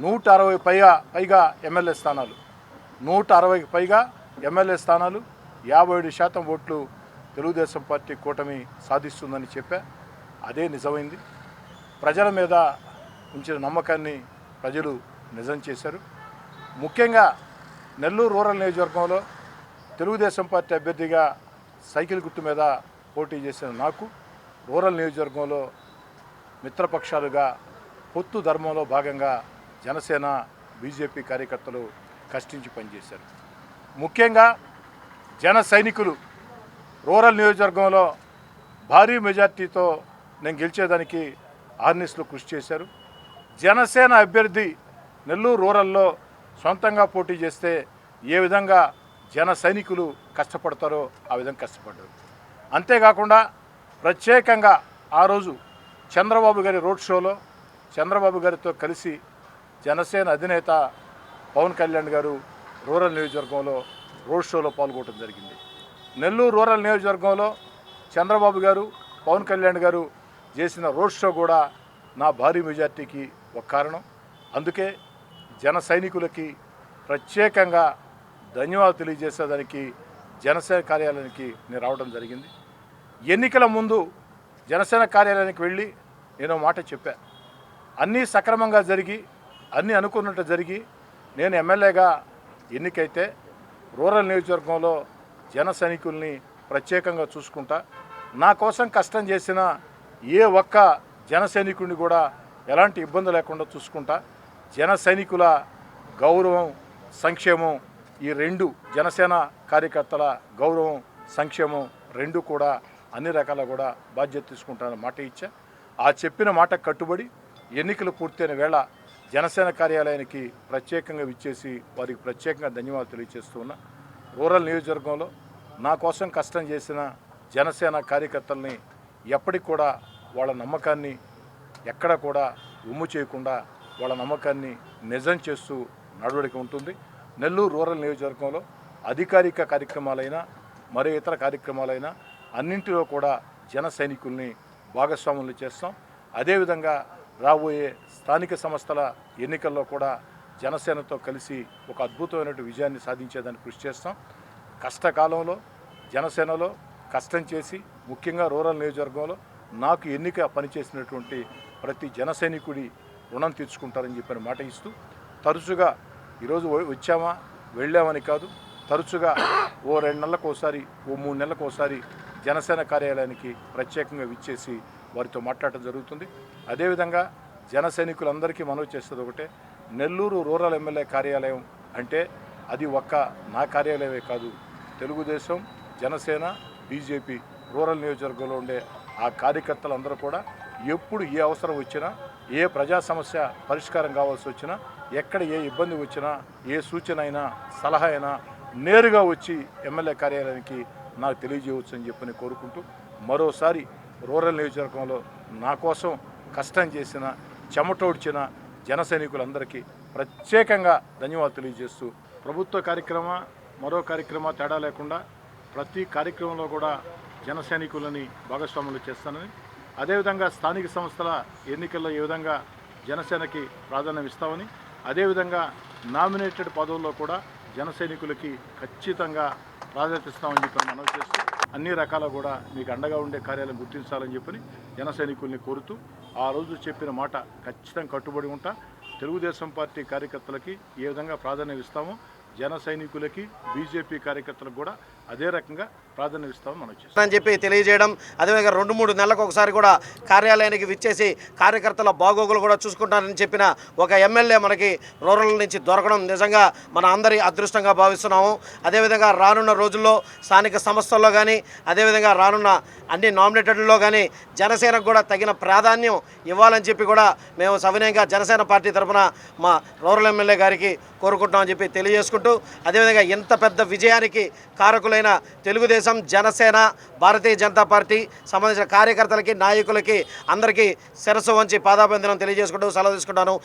160 పైగా ఎమ్మెల్యే స్థానాలు, 160కి పైగా ఎమ్మెల్యే స్థానాలు, 57% ఓట్లు తెలుగుదేశం పార్టీ కూటమి సాధిస్తుందని చెప్పా. అదే నిజమైంది. ప్రజల మీద ఉంచిన నమ్మకాన్ని ప్రజలు నిజం చేశారు. ముఖ్యంగా నెల్లూరు రూరల్ నియోజకవర్గంలో తెలుగుదేశం పార్టీ అభ్యర్థిగా సైకిల్ గుర్తు మీద పోటీ చేసిన నాకు రూరల్ నియోజకవర్గంలో మిత్రపక్షాలుగా పొత్తు ధర్మంలో భాగంగా జనసేన బీజేపీ కార్యకర్తలు కష్టించి పనిచేశారు. ముఖ్యంగా జన సైనికులు రూరల్ నియోజకవర్గంలో భారీ మెజార్టీతో నేను గెలిచేదానికి ఆర్నిస్లో కృషి చేశారు. జనసేన అభ్యర్థి నెల్లూరు రూరల్లో సొంతంగా పోటీ చేస్తే ఏ విధంగా జన సైనికులు కష్టపడతారో ఆ విధంగా కష్టపడ్డారు. అంతేకాకుండా ప్రత్యేకంగా ఆ రోజు చంద్రబాబు గారి రోడ్ షోలో చంద్రబాబు గారితో కలిసి జనసేన అధినేత పవన్ కళ్యాణ్ గారు రూరల్ నియోజకవర్గంలో రోడ్ షోలో పాల్గొనడం జరిగింది. నెల్లూరు రూరల్ నియోజకవర్గంలో చంద్రబాబు గారు పవన్ కళ్యాణ్ గారు చేసిన రోడ్ షో కూడా నా భారీ మెజార్టీకి ఒక కారణం. అందుకే జన సైనికులకి ప్రత్యేకంగా ధన్యవాదాలు తెలియజేసేదానికి జనసేన కార్యాలయానికి నేను రావడం జరిగింది. ఎన్నికల ముందు జనసేన కార్యాలయానికి వెళ్ళి నేను మాట చెప్పా. అన్నీ సక్రమంగా జరిగి అన్నీ అనుకున్నట్టు జరిగి నేను ఎమ్మెల్యేగా ఎన్నికైతే రూరల్ నియోజకవర్గంలో జన సైనికుల్ని ప్రత్యేకంగా చూసుకుంటా. నా కోసం కష్టం చేసిన ఏ ఒక్క జన సైనికుడిని కూడా ఎలాంటి ఇబ్బంది లేకుండా చూసుకుంటా. జన సైనికుల గౌరవం, సంక్షేమం ఈ రెండు, జనసేన కార్యకర్తల గౌరవం, సంక్షేమం రెండు కూడా అన్ని రకాల కూడా బాధ్యత తీసుకుంటానని మాట ఇచ్చా. ఆ చెప్పిన మాట కట్టుబడి ఎన్నికలు పూర్తయిన వేళ జనసేన కార్యాలయానికి ప్రత్యేకంగా విచ్చేసి వారికి ప్రత్యేకంగా ధన్యవాదాలు తెలియజేస్తూ ఉన్నా. రూరల్ నియోజకవర్గంలో నా కోసం కష్టం చేసిన జనసేన కార్యకర్తల్ని ఎప్పటికి కూడా వాళ్ళ నమ్మకాన్ని ఎక్కడ కూడా ఉమ్ము చేయకుండా వాళ్ళ నమ్మకాన్ని నిజం చేస్తూ నడవడిక ఉంటుంది. నెల్లూరు రూరల్ నియోజకవర్గంలో అధికారిక కార్యక్రమాలైనా మరే ఇతర కార్యక్రమాలైనా అన్నింటిలో కూడా జన సైనికుల్ని భాగస్వాములు చేస్తాం. అదేవిధంగా రాబోయే స్థానిక సంస్థల ఎన్నికల్లో కూడా జనసేనతో కలిసి ఒక అద్భుతమైన విజయాన్ని సాధించేదానికి కృషి చేస్తాం. కష్టకాలంలో జనసేనలో కష్టం చేసి ముఖ్యంగా రూరల్ నియోజకవర్గంలో నాకు ఎన్నిక పనిచేసినటువంటి ప్రతి జన సైనికుడి రుణం తీర్చుకుంటారని చెప్పిన మాట ఇస్తూ తరచుగా ఈరోజు వచ్చామా వెళ్ళామని కాదు, తరచుగా ఓ 2 నెలలకు ఒకసారి, ఓ 3 నెలలకు ఒకసారి జనసేన కార్యాలయానికి ప్రత్యేకంగా విచ్చేసి వారితో మాట్లాడటం జరుగుతుంది. అదేవిధంగా జన సైనికులందరికీ మనవి చేసేది ఒకటే, నెల్లూరు రూరల్ ఎమ్మెల్యే కార్యాలయం అంటే అది ఒక్క నా కార్యాలయమే కాదు, తెలుగుదేశం, జనసేన, బీజేపీ రూరల్ నియోజకవర్గంలో ఉండే ఆ కార్యకర్తలందరూ కూడా ఎప్పుడు ఏ అవసరం వచ్చినా, ఏ ప్రజా సమస్య పరిష్కారం కావాల్సి వచ్చినా, ఎక్కడ ఏ ఇబ్బంది వచ్చినా, ఏ సూచన అయినా సలహా అయినా నేరుగా వచ్చి ఎమ్మెల్యే కార్యాలయానికి నాకు తెలియజేయవచ్చు అని చెప్పని కోరుకుంటూ మరోసారి రూరల్ నియోజకవర్గంలో నా కోసం కష్టం చేసిన, చెమటోడ్చిన జన సైనికులందరికీ ప్రత్యేకంగా ధన్యవాదాలు తెలియజేస్తూ ప్రభుత్వ కార్యక్రమ మరో కార్యక్రమ తేడా లేకుండా ప్రతి కార్యక్రమంలో కూడా జన సైనికులని భాగస్వాములు చేస్తానని, అదేవిధంగా స్థానిక సంస్థల ఎన్నికల్లో ఏ విధంగా జనసేనకి ప్రాధాన్యం ఇస్తామని, అదేవిధంగా నామినేటెడ్ పదవుల్లో కూడా జన సైనికులకి ఖచ్చితంగా ప్రాధాన్యత ఇస్తామని చెప్పి మనవి చేస్తూ అన్ని రకాల కూడా మీకు అండగా ఉండే కార్యాలయం గుర్తించాలని చెప్పని జన సైనికుల్ని కోరుతూ ఆ రోజు చెప్పిన మాట ఖచ్చితంగా కట్టుబడి ఉంటా. తెలుగుదేశం పార్టీ కార్యకర్తలకి ఏ విధంగా ప్రాధాన్యం ఇస్తామో జన సైనికులకి, బీజేపీ కార్యకర్తలకు కూడా అదే రకంగా ప్రాధాన్యం ఇస్తామని మనం చేస్తాం అని చెప్పి తెలియజేయడం. అదేవిధంగా 2-3 నెలలకు ఒకసారి కూడా కార్యాలయానికి విచ్చేసి కార్యకర్తల బాగోగులు కూడా చూసుకుంటారని చెప్పిన ఒక ఎమ్మెల్యే మనకి రూరల్ నుంచి దొరకడం నిజంగా మన అందరి అదృష్టంగా భావిస్తున్నాము. అదేవిధంగా రానున్న రోజుల్లో స్థానిక సంస్థల్లో కానీ, అదేవిధంగా రానున్న అన్ని నామినేటెడ్లో కానీ జనసేనకు కూడా తగిన ప్రాధాన్యం ఇవ్వాలని చెప్పి కూడా మేము సవినయంగా జనసేన పార్టీ తరఫున మా రూరల్ ఎమ్మెల్యే గారికి కోరుకుంటామని చెప్పి తెలియజేసుకుంటూ, అదేవిధంగా ఇంత పెద్ద విజయానికి కారకులైన తెలుగుదేశం, జనసేన, భారతీయ జనతా పార్టీ సంబంధించిన కార్యకర్తలకి, నాయకులకి అందరికీ శిరస్సు వంచి పాదాభివందనం తెలియజేసుకుంటూ సెలవు తీసుకుంటాను.